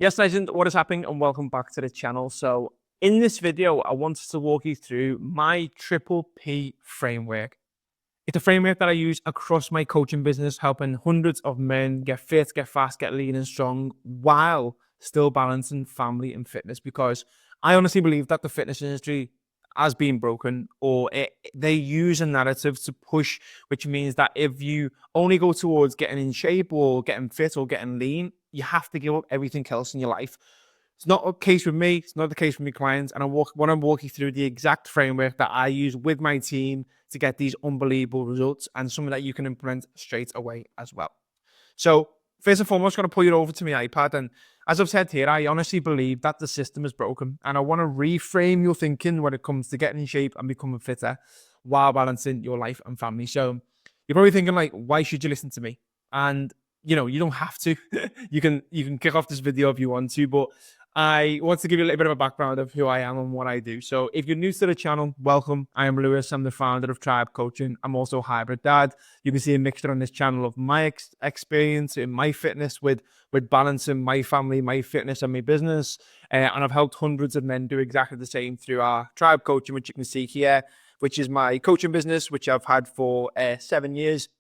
Yes, legend, what is happening and welcome back to the channel. So in this video, I wanted to walk you through my triple P framework. It's a framework that I use across my coaching business, helping hundreds of men get fit, get fast, get lean and strong while still balancing family and fitness, because I honestly believe that the fitness industry has been broken, or they use a narrative to push, which means that if you only go towards getting in shape or getting fit or getting lean, you have to give up everything else in your life. It's not the case with me. It's not the case with my clients. And I want to walk you through the exact framework that I use with my team to get these unbelievable results, and something that you can implement straight away as well. So first and foremost, I'm going to pull you over to my iPad. And as I've said here, I honestly believe that the system is broken. And I want to reframe your thinking when it comes to getting in shape and becoming fitter while balancing your life and family. So you're probably thinking, like, why should you listen to me? And you don't have to. you can kick off this video if you want to, but I want to give you a little bit of a background of who I am and what I do. So if you're new to the channel, welcome. I am Lewis. I'm the founder of Tribe Coaching. I'm also a hybrid dad. You can see a mixture on this channel of my experience in my fitness with balancing my family, my fitness, and my business. And I've helped hundreds of men do exactly the same through our Tribe Coaching, which you can see here, which is my coaching business, which I've had for 7 years.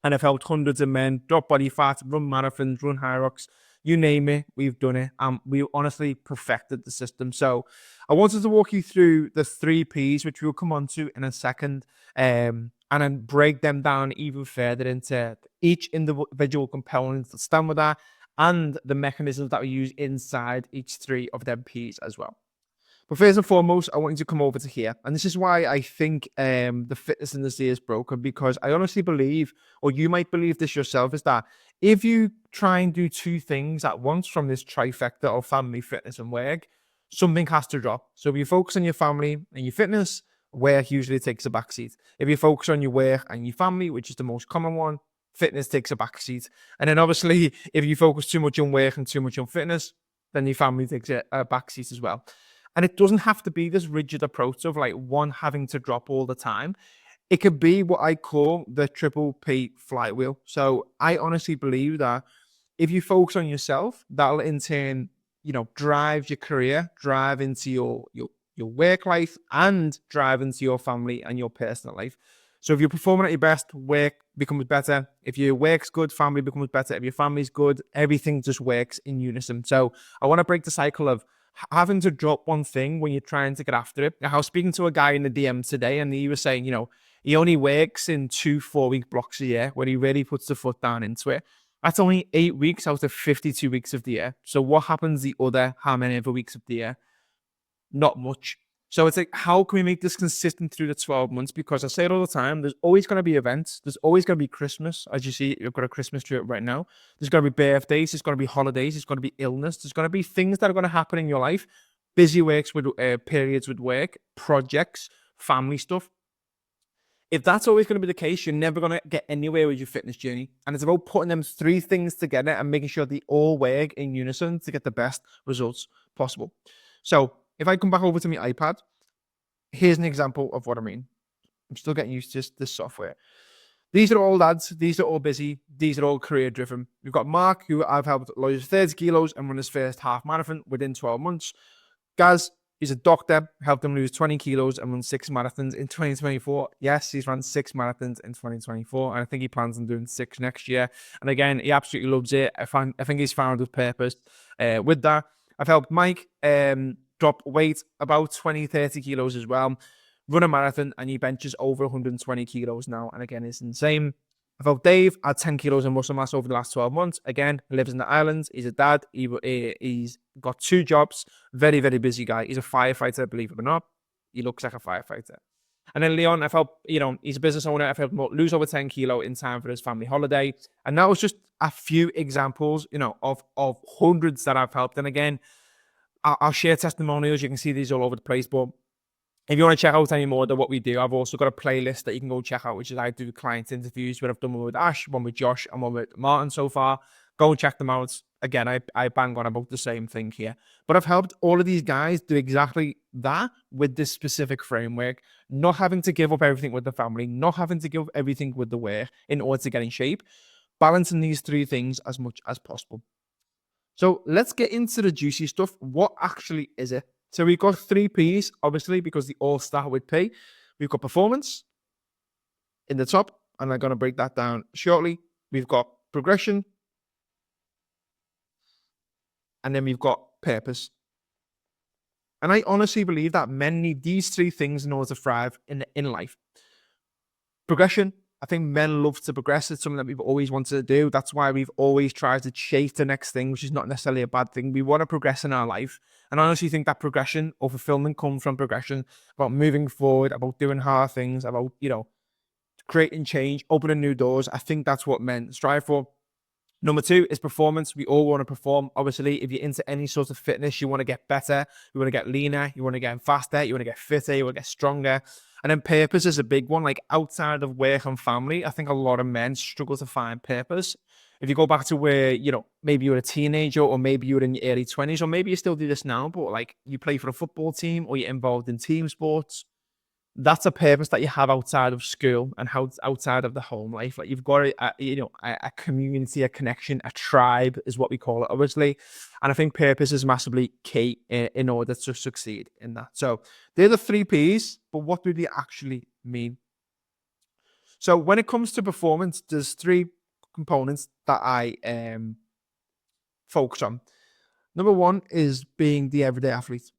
And I've helped hundreds of men drop body fat, run marathons, run HYROX, you name it, we've done it. We honestly perfected the system. So I wanted to walk you through the 3 Ps, which we'll come on to in a second, and then break them down even further into each individual component that stand with that, and the mechanisms that we use inside each 3 of them Ps as well. But first and foremost, I want you to come over to here. And this is why I think the fitness industry is broken, because I honestly believe, or you might believe this yourself, is that if you try and do 2 things at once from this trifecta of family, fitness, and work, something has to drop. So if you focus on your family and your fitness, work usually takes a backseat. If you focus on your work and your family, which is the most common one, fitness takes a backseat. And then obviously, if you focus too much on work and too much on fitness, then your family takes a backseat as well. And it doesn't have to be this rigid approach of like one having to drop all the time. It could be what I call the triple P flywheel. So I honestly believe that if you focus on yourself, that'll in turn, drive your career, drive into your work life, and drive into your family and your personal life. So if you're performing at your best, work becomes better. If your work's good, family becomes better. If your family's good, everything just works in unison. So I want to break the cycle of having to drop one thing when you're trying to get after it. I was speaking to a guy in the DM today, and he was saying, he only works in 2 4-week blocks a year where he really puts the foot down into it. That's only 8 weeks out of 52 weeks of the year. So what happens the other, how many other weeks of the year? Not much. So it's like, how can we make this consistent through the 12 months? Because I say it all the time, there's always going to be events. There's always going to be Christmas. As you see, you've got a Christmas tree up right now. There's going to be birthdays. There's going to be holidays. There's going to be illness. There's going to be things that are going to happen in your life. Busy works with periods with work, projects, family stuff. If that's always going to be the case, you're never going to get anywhere with your fitness journey. And it's about putting them 3 things together and making sure they all work in unison to get the best results possible. So if I come back over to my iPad, here's an example of what I mean. I'm still getting used to this software. These are all lads. These are all busy. These are all career driven. We've got Mark, who I've helped lose 30 kilos and run his first half marathon within 12 months. Gaz, he's a doctor, helped him lose 20 kilos and run 6 marathons in 2024. Yes, he's run 6 marathons in 2024, and I think he plans on doing 6 next year. And again, he absolutely loves it. I think he's found his purpose with that. I've helped Mike drop weight about 20-30 kilos as well, run a marathon, and he benches over 120 kilos now, and again, it's insane. I've helped Dave add 10 kilos of muscle mass over the last 12 months. Again, he lives in the islands. He's a dad. He's got 2 jobs. Very, very busy guy. He's a firefighter, believe it or not. He looks like a firefighter. And then Leon, I've helped, he's a business owner. I've helped him lose over 10 kilo in time for his family holiday. And that was just a few examples, of hundreds that I've helped. And again, I'll share testimonials. You can see these all over the place. But if you want to check out any more of what we do, I've also got a playlist that you can go check out, which is I do client interviews where I've done one with Ash, one with Josh, and one with Martin so far. Go and check them out. Again, I bang on about the same thing here. But I've helped all of these guys do exactly that with this specific framework, not having to give up everything with the family, not having to give up everything with the work in order to get in shape, balancing these 3 things as much as possible. So let's get into the juicy stuff. What actually is it? So we've got 3 Ps, obviously, because they all start with P. We've got performance in the top, and I'm going to break that down shortly. We've got progression, and then we've got purpose. And I honestly believe that men need these 3 things in order to thrive in life. Progression. I think men love to progress. It's something that we've always wanted to do. That's why we've always tried to chase the next thing, which is not necessarily a bad thing. We want to progress in our life. And I honestly think that progression or fulfillment comes from progression, about moving forward, about doing hard things, about, creating change, opening new doors. I think that's what men strive for. Number 2 is performance. We all want to perform. Obviously, if you're into any sort of fitness, you want to get better, you want to get leaner, you want to get faster, you want to get fitter, you want to get stronger. And then purpose is a big one. Like outside of work and family, I think a lot of men struggle to find purpose. If you go back to where, maybe you were a teenager or maybe you were in your early 20s, or maybe you still do this now, but like you play for a football team or you're involved in team sports, that's a purpose that you have outside of school and outside of the home life. Like you've got a community, a connection, a tribe is what we call it, obviously. And I think purpose is massively key in order to succeed in that. So they're the 3 Ps, but what do they actually mean? So when it comes to performance, there's 3 components that I focus on. Number 1 is being the everyday athlete.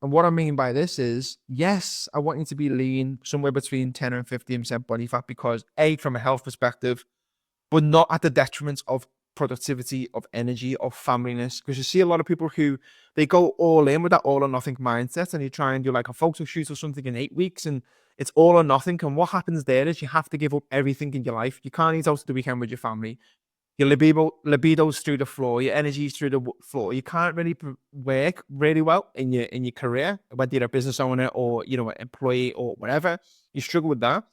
And what I mean by this is, yes, I want you to be lean, somewhere between 10 and 15% body fat, because from a health perspective, but not at the detriment of productivity, of energy, of familyness. Because you see a lot of people who they go all in with that all or nothing mindset, and you try and do like a photo shoot or something in 8 weeks, and it's all or nothing. And what happens there is you have to give up everything in your life. You can't eat out at the weekend with your family. Your libido's through the floor, your energy's through the floor. You can't really work really well in your career, whether you're a business owner or an employee or whatever. You struggle with that,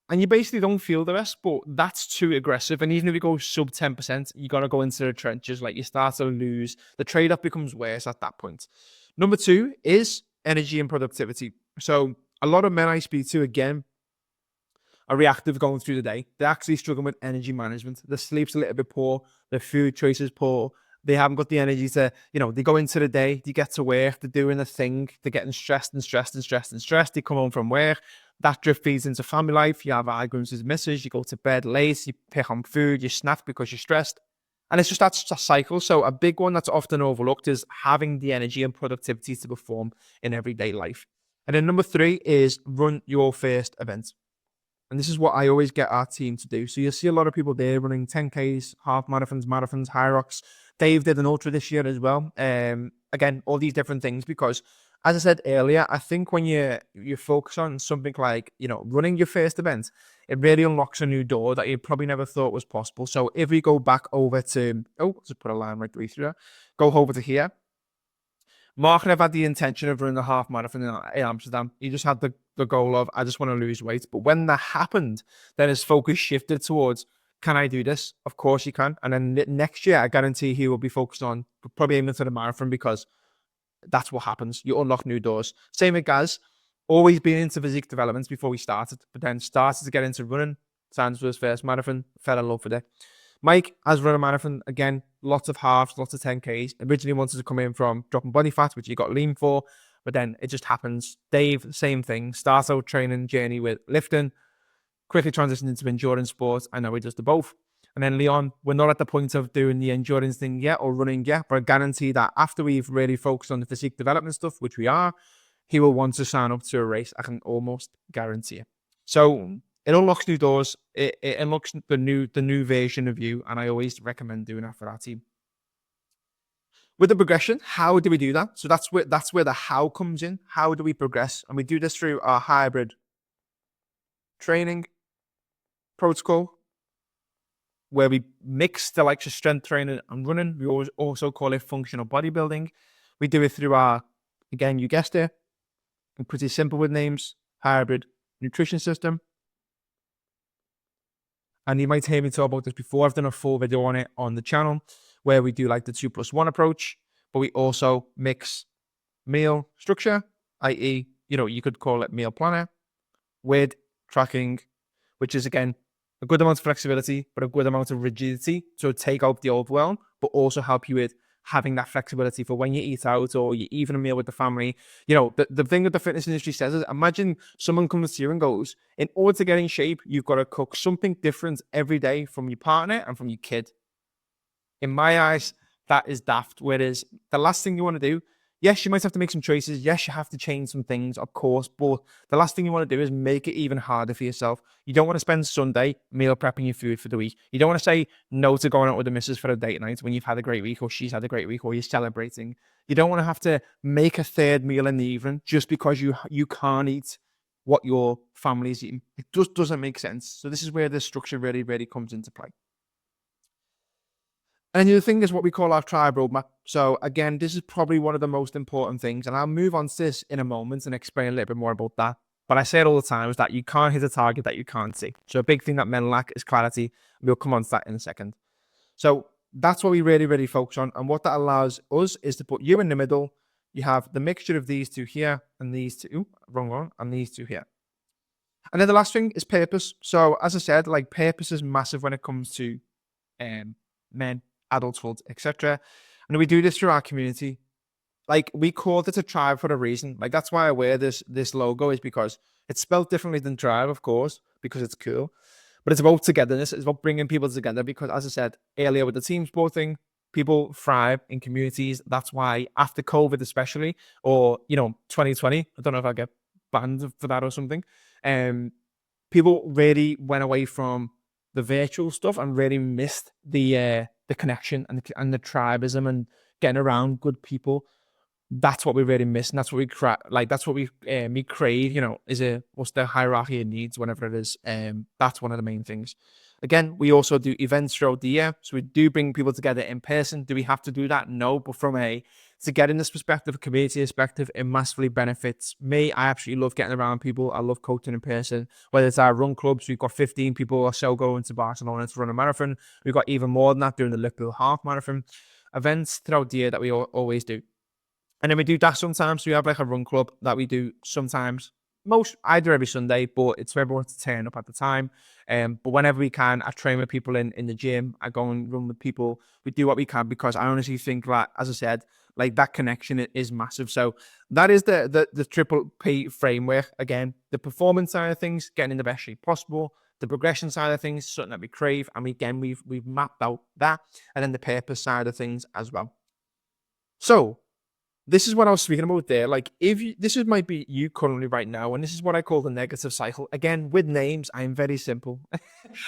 and you basically don't feel the rest. But that's too aggressive. And even if you go sub 10%, you got to go into the trenches. Like you start to lose. The trade-off becomes worse at that point. Number 2 is energy and productivity. So a lot of men I speak to, again, are reactive going through the day. They're actually struggling with energy management. Their sleep's a little bit poor. Their food choices poor. They haven't got the energy to, they go into the day, they get to work, they're doing a thing, they're getting stressed and stressed and stressed and stressed. They come home from work. That drift feeds into family life. You have arguments with missus, you go to bed late, you pick on food, you snack because you're stressed. And it's just that's a cycle. So a big one that's often overlooked is having the energy and productivity to perform in everyday life. And then number 3 is run your first event. And this is what I always get our team to do. So you'll see a lot of people there running 10Ks, half marathons, high rocks. Dave did an ultra this year as well. Again, all these different things, because as I said earlier, I think when you focus on something like, running your first event, it really unlocks a new door that you probably never thought was possible. So if we go back over to, let's put a line right through there, go over to here. Mark never had the intention of running a half marathon in Amsterdam. He just had the goal of, I just want to lose weight. But when that happened, then his focus shifted towards, can I do this? Of course you can. And then next year, I guarantee he will be focused on probably aiming for the marathon, because that's what happens. You unlock new doors. Same with Gaz, always been into physique development before we started, but then started to get into running, signed for his first marathon, fell in love with it. Mike has run a marathon, again, lots of halves, lots of 10Ks. Originally wanted to come in from dropping body fat, which he got lean for, but then it just happens. Dave, same thing, starts out training journey with lifting, quickly transitioned into endurance sports, and now he does the both. And then Leon, we're not at the point of doing the endurance thing yet or running yet, but I guarantee that after we've really focused on the physique development stuff, which we are, he will want to sign up to a race. I can almost guarantee it. So it unlocks new doors. It unlocks the new version of you, and I always recommend doing that for our team. With the progression, how do we do that? So that's where the how comes in. How do we progress? And we do this through our hybrid training protocol, where we mix the likes of strength training and running. We always also call it functional bodybuilding. We do it through our, again, you guessed it, I'm pretty simple with names, hybrid nutrition system. And you might hear me talk about this before. I've done a full video on it on the channel, where we do like the 2+1 approach, but we also mix meal structure, i.e., you could call it meal planner, with tracking, which is, again, a good amount of flexibility, but a good amount of rigidity to take out the overwhelm, but also help you with having that flexibility for when you eat out or you even a meal with the family. The thing that the fitness industry says is, imagine someone comes to you and goes, in order to get in shape, you've got to cook something different every day from your partner and from your kid. In my eyes, that is daft. Whereas the last thing you want to do, yes, you might have to make some choices. Yes, you have to change some things, of course. But the last thing you want to do is make it even harder for yourself. You don't want to spend Sunday meal prepping your food for the week. You don't want to say no to going out with the missus for a date night when you've had a great week or she's had a great week or you're celebrating. You don't want to have to make a third meal in the evening just because you can't eat what your family's eating. It just doesn't make sense. So this is where the structure really, really comes into play. And the other thing is what we call our tribe roadmap. So again, this is probably one of the most important things, and I'll move on to this in a moment and explain a little bit more about that. But I say it all the time, is that you can't hit a target that you can't see. So a big thing that men lack is clarity. We'll come on to that in a second. So that's what we really, really focus on. And what that allows us is to put you in the middle. You have the mixture of these two here and these two, wrong one, and these two here. And then the last thing is purpose. So as I said, like, purpose is massive when it comes to men, adulthood, etc. And we do this through our community. Like, we called it a tribe for a reason. Like, that's why I wear this logo, is because it's spelled differently than tribe, of course, because it's cool. But it's about togetherness. It's about bringing people together because, as I said earlier with the team sport thing, people thrive in communities. That's why after COVID especially, or 2020, I don't know if I get banned for that or something, people really went away from the virtual stuff and really missed the connection and the tribism and getting around good people. That's what we really miss, and that's what we crave. What's the hierarchy of needs, whatever it is. That's one of the main things. Again, we also do events throughout the year, so we do bring people together in person. Do we have to do that? No, but from to get in this perspective, a community perspective, it massively benefits me. I absolutely love getting around people. I love coaching in person. Whether it's our run clubs, we've got 15 people or so going to Barcelona to run a marathon. We've got even more than that doing the Liverpool half marathon. Events throughout the year that we always do. And then we do that sometimes. We have like a run club that we do sometimes. Either every Sunday, but it's for everyone to turn up at the time. But whenever we can, I train with people in the gym. I go and run with people. We do what we can because I honestly think that, as I said, like, that connection is massive. So that is the Triple P framework. Again, the performance side of things, getting in the best shape possible. The progression side of things, something that we crave, and we've mapped out that, and then the purpose side of things as well. So this is what I was speaking about there. Like, might be you currently right now, and this is what I call the negative cycle. Again, with names, I'm very simple.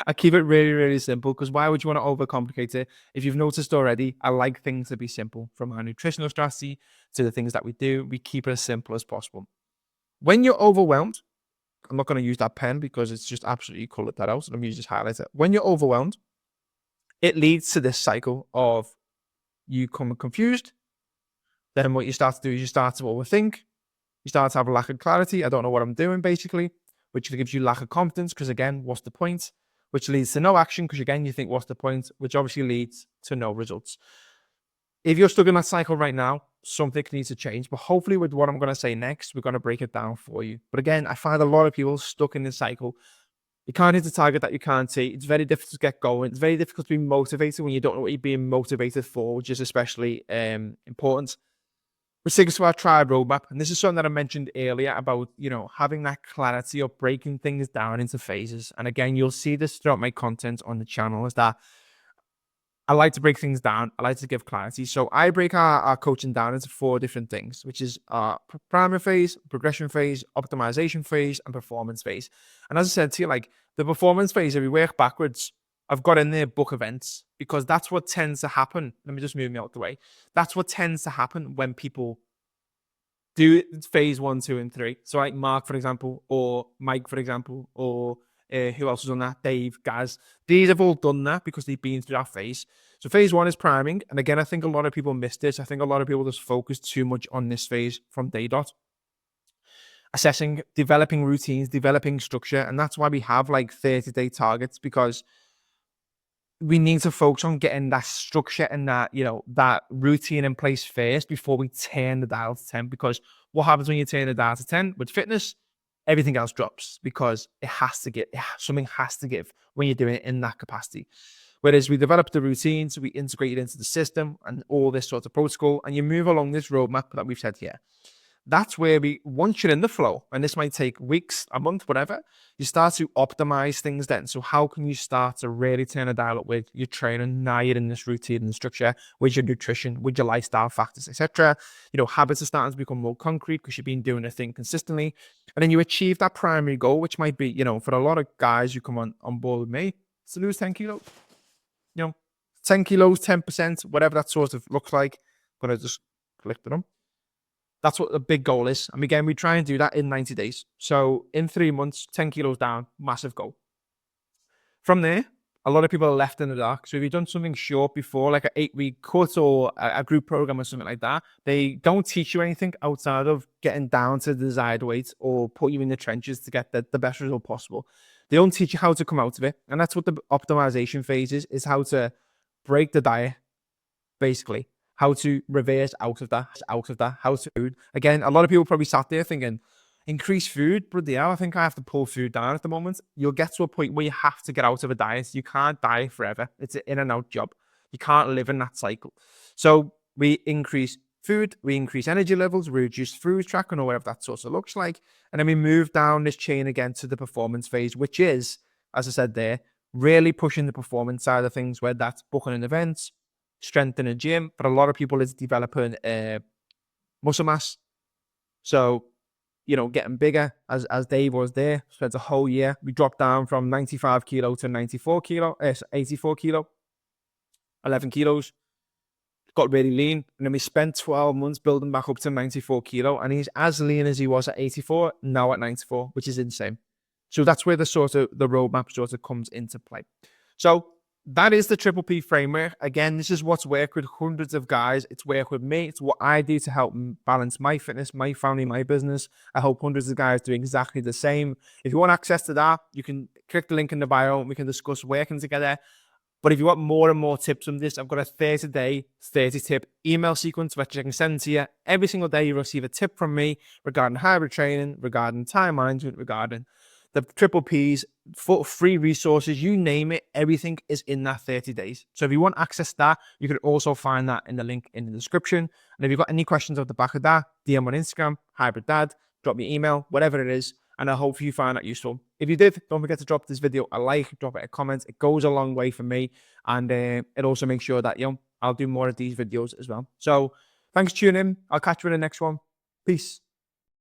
I keep it really, really simple, because why would you want to overcomplicate it? If you've noticed already, I like things to be simple. From our nutritional strategy to the things that we do, we keep it as simple as possible. When you're overwhelmed, I'm not going to use that pen because it's just absolutely colored that out. So let me just highlight it. When you're overwhelmed, it leads to this cycle of you becoming confused. Then what you start to do is you start to overthink. You start to have a lack of clarity. I don't know what I'm doing, basically, which gives you lack of confidence because, again, what's the point? Which leads to no action because, again, you think, what's the point? Which obviously leads to no results. If you're stuck in that cycle right now, something needs to change. But hopefully with what I'm going to say next, we're going to break it down for you. But again, I find a lot of people stuck in this cycle. You can't hit the target that you can't see. It's very difficult to get going. It's very difficult to be motivated when you don't know what you're being motivated for, which is especially important. Which takes us to our tribe roadmap. And this is something that I mentioned earlier about, having that clarity of breaking things down into phases. And again, you'll see this throughout my content on the channel, is that I like to break things down. I like to give clarity. So I break our coaching down into 4 different things, which is our primary phase, progression phase, optimization phase, and performance phase. And as I said to you, like, the performance phase, if we work backwards, I've got in there book events, because that's what tends to happen. Let me just move me out the way. That's what tends to happen when people do phase 1, 2, and 3. So like Mark, for example, or Mike, for example, or who else has done that? Dave, Gaz. These have all done that because they've been through that phase. So phase 1 is priming. And again, I think a lot of people miss this. I think a lot of people just focus too much on this phase from day dot. Assessing, developing routines, developing structure. And that's why we have like 30-day targets, because we need to focus on getting that structure and that, that routine in place first before we turn the dial to 10. Because what happens when you turn the dial to 10 with fitness? everything else drops because something has to give when you're doing it in that capacity. Whereas we develop the routines, we integrate it into the system and all this sort of protocol, and you move along this roadmap that we've said here. That's where once you're in the flow, and this might take weeks, a month, whatever, you start to optimize things then. So how can you start to really turn a dial up with your training now you're in this routine and structure, with your nutrition, with your lifestyle factors, etc. Habits are starting to become more concrete because you've been doing a thing consistently. And then you achieve that primary goal, which might be, for a lot of guys who come on board with me, it's to lose 10 kilos. 10 kilos, 10%, whatever that sort of looks like. I'm going to just click it on. That's what the big goal is. And again, we try and do that in 90 days. So in 3 months, 10 kilos down, massive goal. From there, a lot of people are left in the dark. So if you've done something short before, like an 8-week course or a group program or something like that, they don't teach you anything outside of getting down to the desired weight or put you in the trenches to get the best result possible. They don't teach you how to come out of it. And that's what the optimization phase is how to break the diet, basically. How to reverse out of that, how to food. Again, a lot of people probably sat there thinking, increase food, but I think I have to pull food down at the moment. You'll get to a point where you have to get out of a diet. You can't diet forever. It's an in and out job. You can't live in that cycle. So we increase food, we increase energy levels, we reduce food tracking or whatever that sort of looks like. And then we move down this chain again to the performance phase, which is, as I said there, really pushing the performance side of things, where that's booking in events, strength in a gym. For a lot of people, it's developing muscle mass. So, getting bigger, as Dave was there, spent a whole year. We dropped down from 95 kilo to 84 kilo, 11 kilos. Got really lean. And then we spent 12 months building back up to 94 kilo. And he's as lean as he was at 84, now at 94, which is insane. So that's where the roadmap sort of comes into play. So that is the Triple P framework. Again, this is what's worked with hundreds of guys. It's worked with me. It's what I do to help balance my fitness, my family, my business. I hope hundreds of guys do exactly the same. If you want access to that, you can click the link in the bio and we can discuss working together. But if you want more and more tips from this, I've got a 30-day, 30-tip email sequence which I can send to you. Every single day you receive a tip from me regarding hybrid training, regarding time management, regarding the Triple Ps, for free resources, you name it, everything is in that 30 days. So if you want access to that, you can also find that in the link in the description. And if you've got any questions off the back of that, DM on Instagram, Hybrid Dad, drop me an email, whatever it is, and I hope you find that useful. If you did, don't forget to drop this video a like, drop it a comment. It goes a long way for me, and it also makes sure that I'll do more of these videos as well. So thanks for tuning in. I'll catch you in the next one. Peace.